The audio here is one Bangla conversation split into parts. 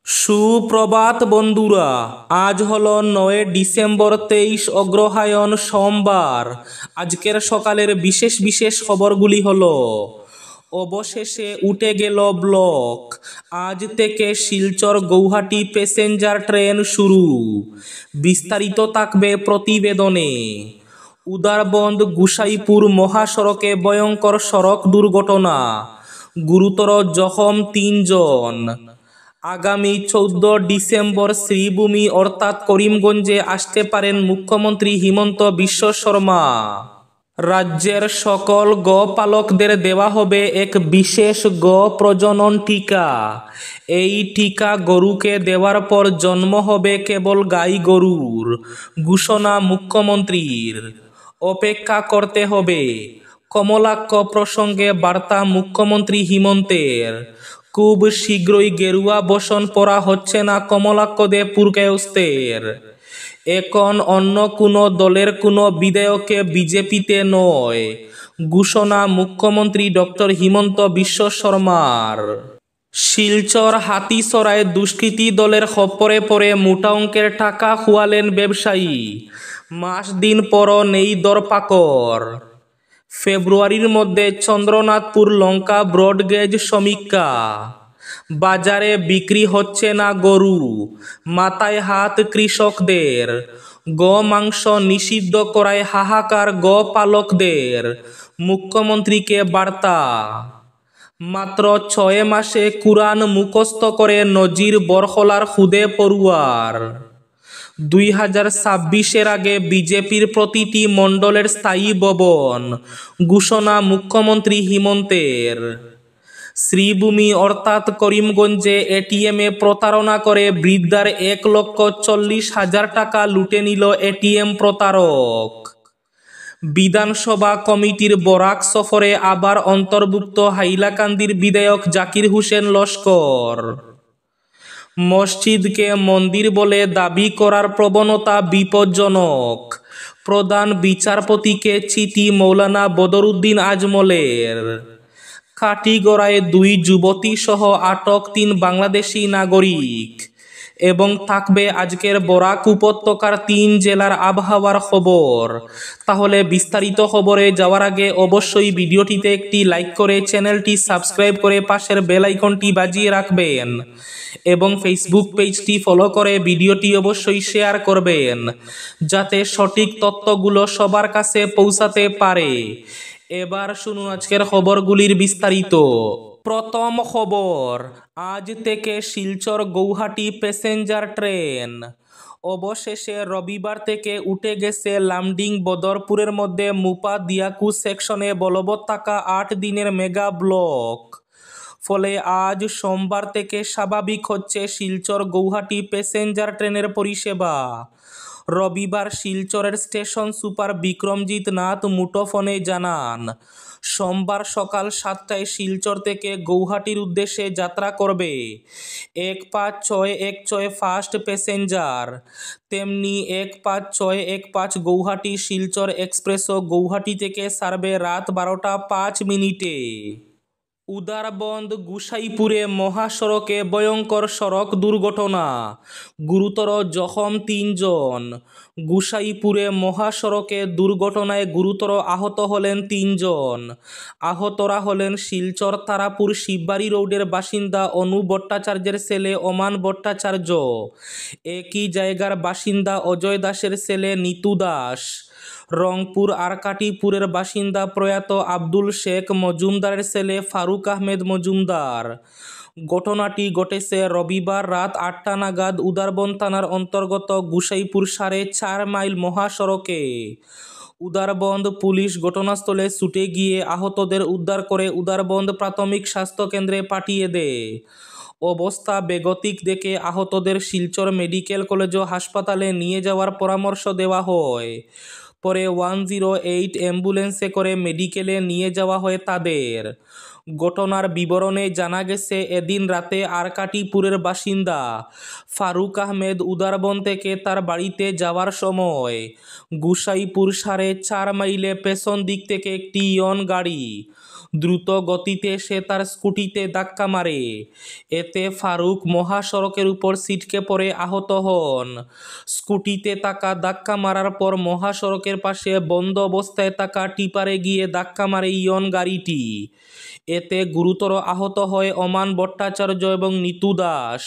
সুপ্রভাত বন্ধুরা, আজ হলো 9 ডিসেম্বর 23 অগ্রহায়ণ সোমবার। আজকের সকালের বিশেষ বিশেষ খবরগুলি হলো: অবশেষে উঠে গেল ব্লক, আজ থেকে শিলচর গৌহাটি প্যাসেঞ্জার ট্রেন শুরু। বিস্তারিত থাকবে প্রতিবেদনে। উদারবন্দ গুসাইপুর মহাসড়কে ভয়ঙ্কর সড়ক দুর্ঘটনা, গুরুতর জখম 3 জন। আগামী 14 ডিসেম্বর শ্রীভূমি অর্থাৎ করিমগঞ্জে আসতে পারেন মুখ্যমন্ত্রী হিমন্ত বিশ্ব শর্মা। রাজ্যের সকল গোপালকদের দেওয়া হবে এক বিশেষ গো প্রজনন টিকা। এই টিকা গরুকে দেওয়ার পর জন্ম হবে কেবল গাই গরুর। ঘোষণা মুখ্যমন্ত্রীর। অপেক্ষা করতে হবে। কমলাক্ষ প্রসঙ্গে বার্তা মুখ্যমন্ত্রী হিমন্তের। খুব শীঘ্রই গেরুয়া বসন পরা হচ্ছে না কমলাক্ষদের পুরকায়স্থের। এখন অন্য কোনো দলের কোনো বিধায়ককে বিজেপিতে নয়। ঘোষণা মুখ্যমন্ত্রী ডক্টর হিমন্ত বিশ্ব শর্মার। শিলচর হাতিসরায় দুষ্কৃতী দলের খপ্পরে পড়ে মোটা অঙ্কের টাকা খোয়ালেন ব্যবসায়ী। মাস দিন পরও নেই দরপাকড়। ফেব্রুয়ারির মধ্যে চন্দ্রনাথপুর লঙ্কা ব্রডগেজ সমীক্ষা। বাজারে বিক্রি হচ্ছে না গরু, মাথায় হাত কৃষকদের। গোমাংস নিষিদ্ধ করায় হাহাকার গোপালকদের। মুখ্যমন্ত্রীকে বার্তা। মাত্র 6 মাসে কুরআন মুখস্থ করে নজির বরখলার খুদে পড়ুয়ার। 2026-এর আগে বিজেপির প্রতিটি মণ্ডলের স্থায়ী ভবন। ঘোষণা মুখ্যমন্ত্রী হিমন্তের। শ্রীভূমি অর্থাৎ করিমগঞ্জে এটিএমে প্রতারণা করে বৃদ্ধার 1,40,000 টাকা লুটে নিল এটিএম প্রতারক। বিধানসভা কমিটির বরাক সফরে আবার অন্তর্ভুক্ত হাইলাকান্দির বিধায়ক জাকির হোসেন লস্কর। মসজিদকে মন্দির বলে দাবি করার প্রবণতা বিপজ্জনক। প্রধান বিচারপতিকে চিঠি মৌলানা বদরুদ্দিন আজমলের। কাটিগড়ায় 2 যুবতী সহ আটক 3 বাংলাদেশি নাগরিক। এবং থাকবে আজকের বরাক উপত্যকার 3 জেলার আবহাওয়ার খবর। তাহলে বিস্তারিত খবরে যাওয়ার আগে অবশ্যই ভিডিওটিতে একটি লাইক করে চ্যানেলটি সাবস্ক্রাইব করে পাশের বেল আইকনটি বাজিয়ে রাখবেন এবং ফেসবুক পেজটি ফলো করে ভিডিওটি অবশ্যই শেয়ার করবেন, যাতে সঠিক তথ্যগুলো সবার কাছে পৌঁছাতে পারে। এবার শুনুন আজকের খবরগুলির বিস্তারিত। প্রথম খবর, আজ থেকে শিলচর গৌহাটি প্যাসেঞ্জার ট্রেন। অবশেষে রবিবার থেকে উঠে গেছে লামডিং বদরপুরের মধ্যে মুপা দিয়াকু সেকশনে বলবৎ থাকা 8 দিনের মেগা ব্লক। ফলে আজ সোমবার থেকে স্বাভাবিক হচ্ছে শিলচর গৌহাটি প্যাসেঞ্জার ট্রেনের পরিষেবা। রবিবার শিলচরের স্টেশন সুপার বিক্রমজিৎ নাথ মুঠোফোনে জানান, সোমবার সকাল 7টায় শিলচর থেকে গৌহাটির উদ্দেশ্যে যাত্রা করবে 1566 ফার্স্ট প্যাসেঞ্জার। তেমনি 1565 গৌহাটি শিলচর এক্সপ্রেসও গৌহাটি থেকে ছাড়বে রাত 12টা 5 মিনিটে। উদারবন্দ গুসাইপুরে মহাসড়কে ভয়ঙ্কর সড়ক দুর্ঘটনা, গুরুতর জখম 3 জন। গুসাইপুরে মহাসড়কে দুর্ঘটনায় গুরুতর আহত হলেন 3 জন। আহতরা হলেন শিলচর তারাপুর শিববাড়ি রোডের বাসিন্দা অনু ভট্টাচার্যের ছেলে ওমান ভট্টাচার্য, একই জায়গার বাসিন্দা অজয় দাসের ছেলে নিতু দাস, রংপুর আরকাটিপুরের বাসিন্দা প্রয়াত আব্দুল শেখ মজুমদারের ছেলে ফারুক আহমেদ মজুমদার। ঘটনাটি ঘটেছে রবিবার রাত 8টা নাগাদ উদারবন্দ থানার অন্তর্গত গুসাইপুর 4.5 মাইল মহাসড়কে। উদারবন্দ পুলিশ ঘটনাস্থলে ছুটে গিয়ে আহতদের উদ্ধার করে উদারবন্দ প্রাথমিক স্বাস্থ্য কেন্দ্রে পাঠিয়ে দেয়। অবস্থা বেগতিক দেখে আহতদের শিলচর মেডিকেল কলেজ ও হাসপাতালে নিয়ে যাওয়ার পরামর্শ দেওয়া হয়। পরে 108 অ্যাম্বুলেন্সে করে মেডিকেলে নিয়ে যাওয়া হয় তাদের। ঘটনার বিবরণে জানা গেছে, এদিন রাতে আরকাটিপুরের বাসিন্দা ফারুক আহমেদ উদারবন থেকে তার বাড়িতে যাওয়ার সময় গুসাইপুর 4.5 মাইলে পেছন দিক থেকে একটি ইয়ন গাড়ি দ্রুত গতিতে এসে তার স্কুটিতে ধাক্কা মারে। এতে ফারুক মহাসড়কের উপর ছিটকে পড়ে আহত হন। স্কুটিতে থাকা ধাক্কা মারার পর মহাসড়কের পাশে বন্ধ অবস্থায় থাকা টিপারে গিয়ে ধাক্কা মারে ইয়ন গাড়িটি। এতে গুরুতর আহত হয় ওমান ভট্টাচার্য এবং নিতু দাস।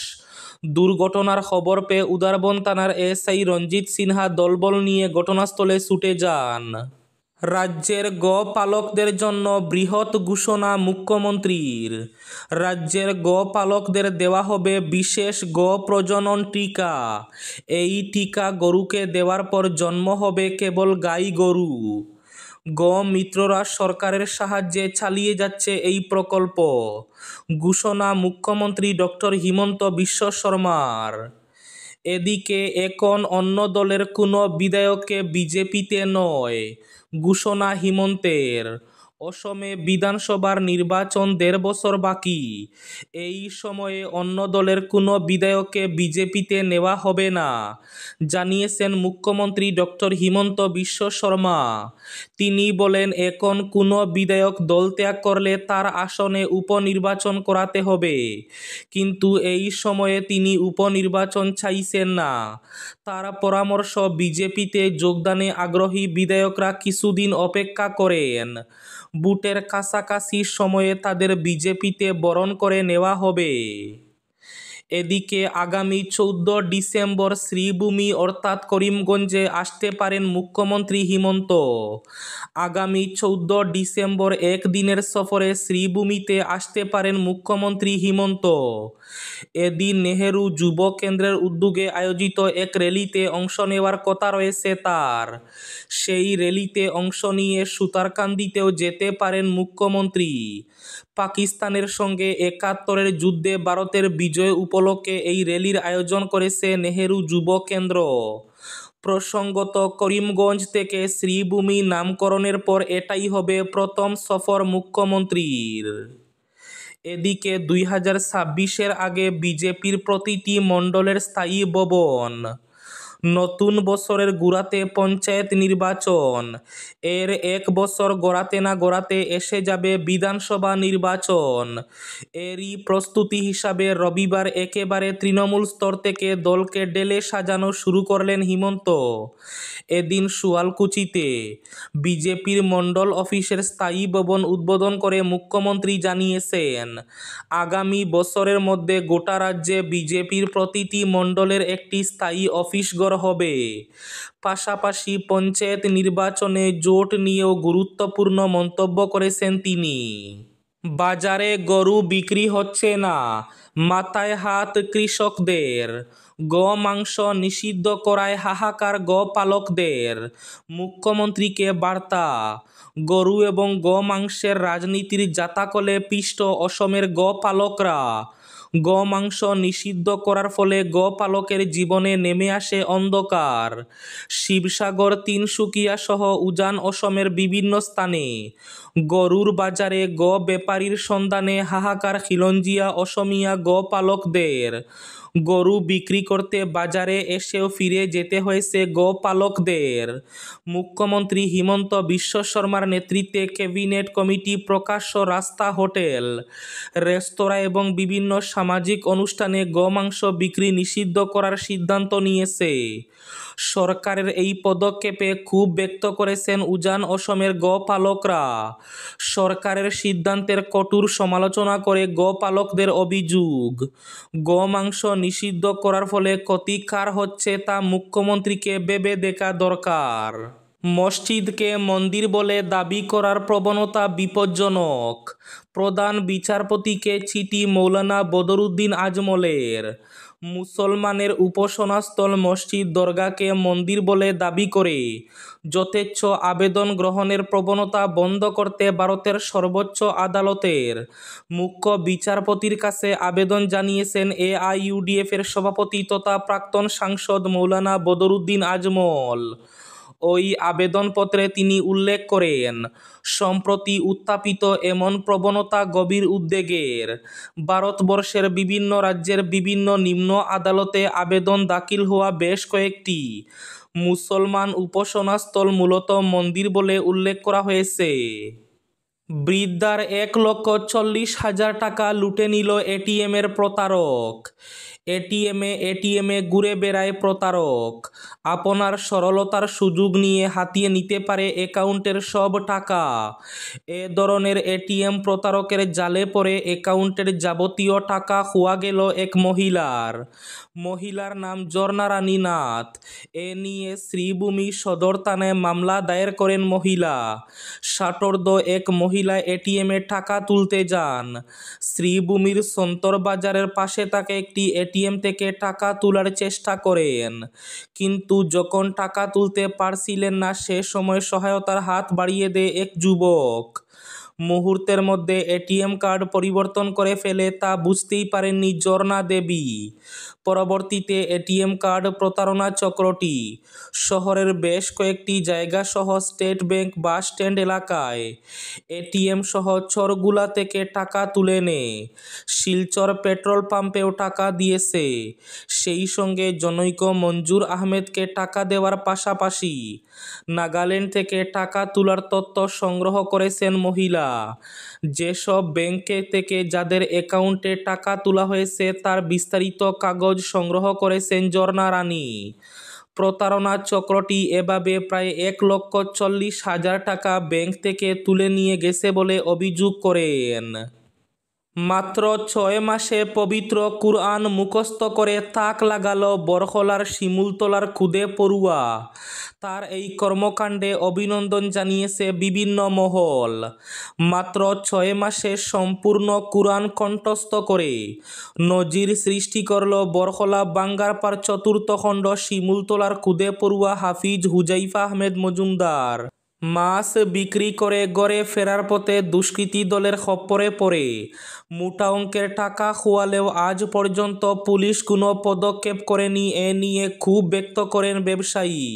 দুর্ঘটনার খবর পেয়ে উদারবন থানার এসআই রঞ্জিত সিনহা দলবল নিয়ে ঘটনাস্থলে ছুটে যান। রাজ্যের গোপালকদের জন্য বৃহৎ ঘোষণা মুখ্যমন্ত্রীর। রাজ্যের গোপালকদের দেওয়া হবে বিশেষ প্রজনন টিকা। এই টিকা গরুকে দেওয়ার পর জন্ম হবে কেবল গাই গরু। মিত্ররা সরকারের সাহায্যে চালিয়ে যাচ্ছে এই প্রকল্প। ঘোষণা মুখ্যমন্ত্রী ডক্টর হিমন্ত বিশ্ব শর্মার। এদিকে এখন অন্য দলের কোনো বিধায়ককে বিজেপিতে নয়, ঘোষণা হিমন্তের। অসমে বিধানসভার নির্বাচন 1.5 বছর বাকি। এই সময়ে অন্য দলের কোনো বিধায়ককে বিজেপিতে নেওয়া হবে না, জানিয়েছেন মুখ্যমন্ত্রী ডক্টর হিমন্ত বিশ্ব শর্মা। তিনি বলেন, এখন কোনো বিধায়ক দল ত্যাগ করলে তার আসনে উপনির্বাচন করাতে হবে, কিন্তু এই সময়ে তিনি উপনির্বাচন চাইছেন না। তার পরামর্শ, বিজেপিতে যোগদানে আগ্রহী বিধায়করা কিছুদিন অপেক্ষা করেন। ভোটের কাছাকাছি সময়ে তাদের বিজেপিতে বরণ করে নেওয়া হবে। এদিকে আগামী 14 ডিসেম্বর শ্রীভূমি অর্থাৎ করিমগঞ্জে আসতে পারেন মুখ্যমন্ত্রী হিমন্ত। আগামী 14 ডিসেম্বর একদিনের সফরে শ্রীভূমিতে আসতে পারেন মুখ্যমন্ত্রী হিমন্ত। এদিন নেহেরু যুব কেন্দ্রের উদ্যোগে আয়োজিত এক র্যালিতে অংশ নেওয়ার কথা রয়েছে তার। সেই র্যালিতে অংশ নিয়ে সুতারকান্দিতেও যেতে পারেন মুখ্যমন্ত্রী। পাকিস্তানের সঙ্গে 71-এর যুদ্ধে ভারতের বিজয় উপলক্ষে এই র্যালির আয়োজন করেছে নেহেরু যুব কেন্দ্র। প্রসঙ্গত, করিমগঞ্জ থেকে শ্রীভূমি নামকরণের পর এটাই হবে প্রথম সফর মুখ্যমন্ত্রীর। এদিকে 2026-এর আগে বিজেপির প্রতিটি মণ্ডলের স্থায়ী ভবন। নতুন বছরের গোড়াতে পঞ্চায়েত নির্বাচন। এর 1 বছর গড়াতে না গড়াতে এসে যাবে বিধানসভা নির্বাচন। এরই প্রস্তুতি হিসাবে রবিবার একেবারে তৃণমূল স্তর থেকে দলকে ঢেলে সাজানো শুরু করলেন হিমন্ত। এদিন শুয়ালকুচিতে বিজেপির মণ্ডল অফিসের স্থায়ী ভবন উদ্বোধন করে মুখ্যমন্ত্রী জানিয়েছেন, আগামী বছরের মধ্যে গোটা রাজ্যে বিজেপির প্রতিটি মণ্ডলের একটি স্থায়ী অফিস ঘর হবে। পাশাপাশি পঞ্চায়েত নির্বাচনে জোট নিয়েও গুরুত্বপূর্ণ মন্তব্য করেছেন তিনি। বাজারে গরু বিক্রি হচ্ছে না, মাথায় হাত কৃষকদের। মাংস নিষিদ্ধ করায় হাহাকার গোপালকদের। মুখ্যমন্ত্রীকে বার্তা, গরু এবং মাংসের রাজনীতির জাতাকলে পিষ্ট অসমের গোপালকরা। মাংস নিষিদ্ধ করার ফলে গোপালকের জীবনে নেমে আসে অন্ধকার। শিবসাগর, তিনসুকিয়া সহ উজান অসমের বিভিন্ন স্থানে গরুর বাজারে ব্যাপারীর সন্ধানে হাহাকার খিলঞ্জিয়া অসমিয়া গোপালকদের। গরু বিক্রি করতে বাজারে এসেও ফিরে যেতে হয়েছে গোপালকদের। মুখ্যমন্ত্রী হিমন্ত বিশ্ব শর্মার নেতৃত্বে ক্যাবিনেট কমিটি প্রকাশ্য রাস্তা, হোটেল, রেস্তোরাঁ এবং বিভিন্ন সামাজিক অনুষ্ঠানে মাংস বিক্রি নিষিদ্ধ করার সিদ্ধান্ত নিয়েছে। সরকারের এই পদক্ষেপে ক্ষোভ ব্যক্ত করেছেন উজান অসমের গোপালকরা। সরকারের সিদ্ধান্তের কঠোর সমালোচনা করে গোপালকদের অভিযোগ, মাংস নিষিদ্ধ করার ফলে ক্ষতি কার হচ্ছে তা মুখ্যমন্ত্রীকে ভেবে দেখা দরকার। মসজিদকে মন্দির বলে দাবি করার প্রবণতা বিপজ্জনক। প্রধান বিচারপতিকে চিঠি মৌলানা বদরুদ্দিন আজমলের। মুসলমানের উপাসনাস্থল মসজিদ দরগাকে মন্দির বলে দাবি করে যথেচ্ছ আবেদন গ্রহণের প্রবণতা বন্ধ করতে ভারতের সর্বোচ্চ আদালতের মুখ্য বিচারপতির কাছে আবেদন জানিয়েছেন AIUDF-এর সভাপতি তথা প্রাক্তন সাংসদ মৌলানা বদরুদ্দিন আজমল। ওই আবেদনপত্রে তিনি উল্লেখ করেন, সম্প্রতি উত্থাপিত এমন প্রবণতা গভীর উদ্বেগের। ভারতবর্ষের বিভিন্ন রাজ্যের বিভিন্ন নিম্ন আদালতে আবেদন দাখিল হওয়া বেশ কয়েকটি মুসলমান উপাসনাস্থল মূলত মন্দির বলে উল্লেখ করা হয়েছে। বৃদ্ধার 1,40,000 টাকা লুটে নিল এটিএমের প্রতারক। এটিএমে ঘুরে বেড়ায় প্রতারক। আপনার সরলতার সুযোগ নিয়ে হাতিয়ে নিতে পারে অ্যাকাউন্টের সব টাকা। এ ধরনের এটিএম প্রতারকের জালে পড়ে অ্যাকাউন্টের যাবতীয় টাকা খোয়া গেল এক মহিলার নাম ঝর্ণা রানী নাথ। এ নিয়ে শ্রীভূমি সদর থানায় মামলা দায়ের করেন মহিলা। ষাটোর্ধ্ব এক মহিলা এটিএমে টাকা তুলতে যান। শ্রীভূমির সন্তর বাজারের পাশে থাকা একটি এটিএম থেকে টাকা তোলার চেষ্টা করেন, কিন্তু যখন টাকা তুলতে পারছিলেন না সে সময় সহায়তার হাত বাড়িয়ে দেয় এক যুবক। মুহূর্তের মধ্যে এটিএম কার্ড পরিবর্তন করে ফেলে তা বুঝতেই পারেননি ঝর্ণা দেবী। পরবর্তীতে এটিএম কার্ড প্রতারণা চক্রটি শহরের বেশ কয়েকটি জায়গা সহ স্টেট ব্যাংক বাস স্ট্যান্ড এলাকায় এটিএম সহ চরগুলা থেকে টাকা তুলে নেয়। শিলচর পেট্রোল পাম্পেও টাকা দিয়েছে। সেই সঙ্গে জনৈক মঞ্জুর আহমেদকে টাকা দেওয়ার পাশাপাশি নাগাল্যান্ড থেকে টাকা তোলার তথ্য সংগ্রহ করেছেন মহিলা। যেসব ব্যাংকে থেকে যাদের অ্যাকাউন্টে টাকা তোলা হয়েছে তার বিস্তারিত কাগজ সংগ্রহ করেছেন ঝর্ণা রানী। প্রতারণা চক্রটি এভাবে প্রায় 1,40,000 টাকা ব্যাংক থেকে তুলে নিয়ে গেছে বলে অভিযোগ করেন। মাত্র 6 মাসে পবিত্র কুরআন মুখস্থ করে তাক লাগালো বরখলার শিমুলতলার খুদে পড়ুয়া। তার এই কর্মকাণ্ডে অভিনন্দন জানিয়েছে বিভিন্ন মহল। মাত্র 6 মাসে সম্পূর্ণ কুরআন কণ্ঠস্থ করে নজির সৃষ্টি করল বরখলা বাঙ্গারপাড় চতুর্থ খণ্ড শিমুলতলার খুদে পড়ুয়া হাফিজ হুজাইফা আহমেদ মজুমদার। মাছ বিক্রি করে ঘরে ফেরার পথে দুষ্কৃতী দলের খপ্পরে পড়ে মোটা অঙ্কের টাকা খোয়ালেও আজ পর্যন্ত পুলিশ কোনো পদক্ষেপ করেনি। এ নিয়ে ক্ষোভ ব্যক্ত করেন ব্যবসায়ী।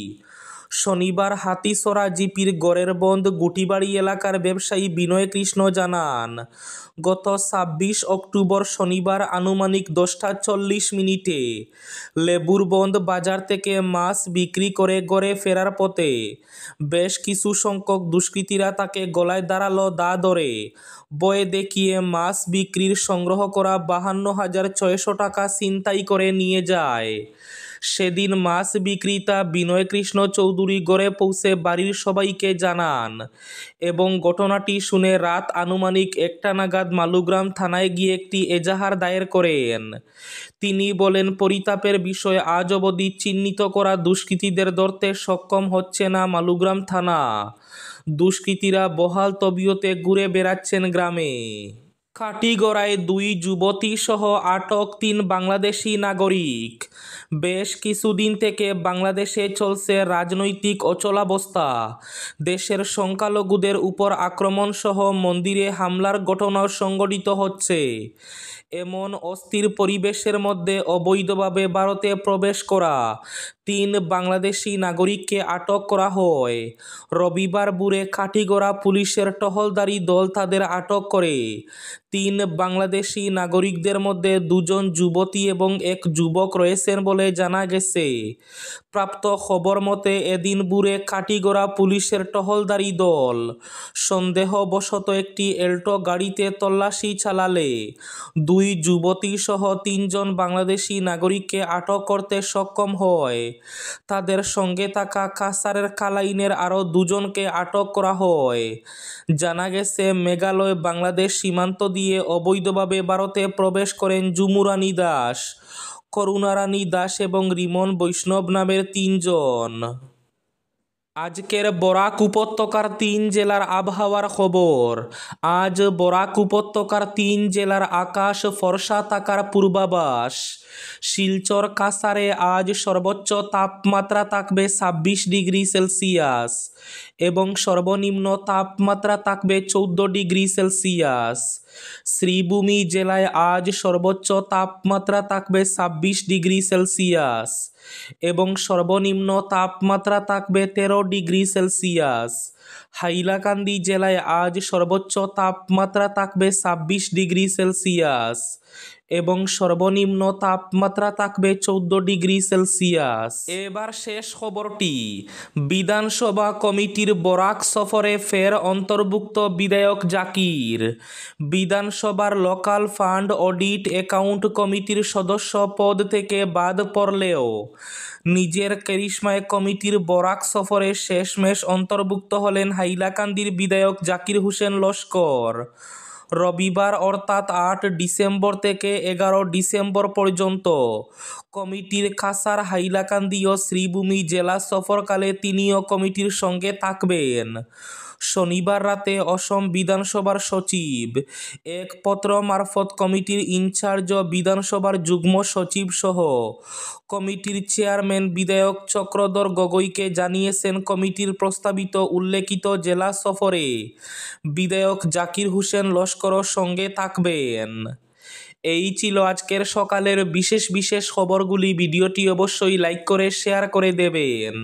শনিবার হাতিছড়া জিপির গড়ের বন্ধ গুটিবাড়ি এলাকার ব্যবসায়ী বিনয় কৃষ্ণ জানান, গত 26 অক্টোবর শনিবার আনুমানিক 10:40 লেবুর বন্ধ বাজার থেকে মাছ বিক্রি করে ঘরে ফেরার পথে বেশ কিছু সংখ্যক দুষ্কৃতীরা তাকে গলায় ধারালো দা ধরে ভয় দেখিয়ে মাছ বিক্রির সংগ্রহ করা 52,600 টাকা ছিনতাই করে নিয়ে যায়। সেদিন মাছ বিক্রেতা বিনয় কৃষ্ণ চৌধুরী ঘরে পৌঁছে বাড়ির সবাইকে জানান এবং ঘটনাটি শুনে রাত আনুমানিক 1টা নাগাদ মালুগ্রাম থানায় গিয়ে একটি এজাহার দায়ের করেন। তিনি বলেন, পরিতাপের বিষয় আজ অবধি চিহ্নিত করা দুষ্কৃতীদের ধরতে সক্ষম হচ্ছে না মালুগ্রাম থানা। দুষ্কৃতীরা বহাল তবিয়তে ঘুরে বেড়াচ্ছেন গ্রামে। কাটিগড়ায় 2 যুবতী সহ আটক 3 বাংলাদেশি নাগরিক। বেশ কিছুদিন থেকে বাংলাদেশে চলছে রাজনৈতিক অচলাবস্থা। দেশের সংখ্যালঘুদের উপর আক্রমণ সহ মন্দিরে হামলার ঘটনাও সংঘটিত হচ্ছে। এমন অস্থির পরিবেশের মধ্যে অবৈধভাবে ভারতে প্রবেশ করা 3 বাংলাদেশি নাগরিককে আটক করা হয়। রবিবার ভোরে কাটিগড়া পুলিশের টহলদারি দল তাদের আটক করে। 3 বাংলাদেশি নাগরিকদের মধ্যে 2 জন যুবতী এবং 1 যুবক রয়েছেন বলে জানা গেছে। প্রাপ্ত খবর মতে এদিন ভোরে কাটিগড়া পুলিশের টহলদারি দল সন্দেহবশত একটি এল্টো গাড়িতে তল্লাশি চালালে 2 যুবতী সহ 3 জন বাংলাদেশি নাগরিককে আটক করতে সক্ষম হয়। তাদের সঙ্গে থাকা কাছাড়ের কালাইনের আরও 2 জনকে আটক করা হয়। জানা গেছে, মেঘালয় বাংলাদেশ সীমান্ত দিয়ে অবৈধভাবে ভারতে প্রবেশ করেন ঝুমুরানী দাস, করুণারানী দাস এবং রিমন বৈষ্ণব নামের 3 জন। আজকের বরাক উপত্যকার 3 জেলার আবহাওয়ার খবর। আজ বরাক উপত্যকার 3 জেলার আকাশ ফর্সা থাকার পূর্বাভাস। শিলচর কাছাড়ে আজ সর্বোচ্চ তাপমাত্রা থাকবে 26 ডিগ্রি সেলসিয়াস এবং সর্বনিম্ন তাপমাত্রা থাকবে 14 ডিগ্রি সেলসিয়াস। শ্রীভূমি জেলায় আজ সর্বোচ্চ তাপমাত্রা থাকবে 26 ডিগ্রি সেলসিয়াস এবং সর্বনিম্ন তাপমাত্রা থাকবে 13 ডিগ্রি সেলসিয়াস। হাইলাকান্দি জেলায় আজ সর্বোচ্চ তাপমাত্রা থাকবে 26 ডিগ্রি সেলসিয়াস এবং সর্বনিম্ন তাপমাত্রা থাকবে 14 ডিগ্রি সেলসিয়াস। এবার শেষ খবরটি, বিধানসভা কমিটির বরাক সফরে ফের অন্তর্ভুক্ত বিধায়ক জাকির। বিধানসভার লোকাল ফান্ড অডিট অ্যাকাউন্ট কমিটির সদস্য পদ থেকে বাদ পড়লেও নিজের ক্যারিশমায় কমিটির বরাক সফরে শেষমেশ অন্তর্ভুক্ত হলেন হাইলাকান্দির বিধায়ক জাকির হোসেন লস্কর। রবিবার অর্থাৎ 8 ডিসেম্বর থেকে 11 ডিসেম্বর পর্যন্ত কমিটির কাছাড়, হাইলাকান্দি ও শ্রীভূমি জেলা সফরকালে তিনিও কমিটির সঙ্গে থাকবেন। শনিবার রাতে অসম বিধানসভার সচিব এক পত্র মারফত কমিটির ইনচার্জ ও বিধানসভার যুগ্ম সচিব সহ কমিটির চেয়ারম্যান বিধায়ক চক্রধর গগৈকে জানিয়েছেন কমিটির প্রস্তাবিত উল্লেখিত জেলা সফরে বিধায়ক জাকির হোসেন লস্করও সঙ্গে থাকবেন। এই ছিল আজকের সকালের বিশেষ খবরগুলি। ভিডিওটি অবশ্যই লাইক করে শেয়ার করে দেবেন।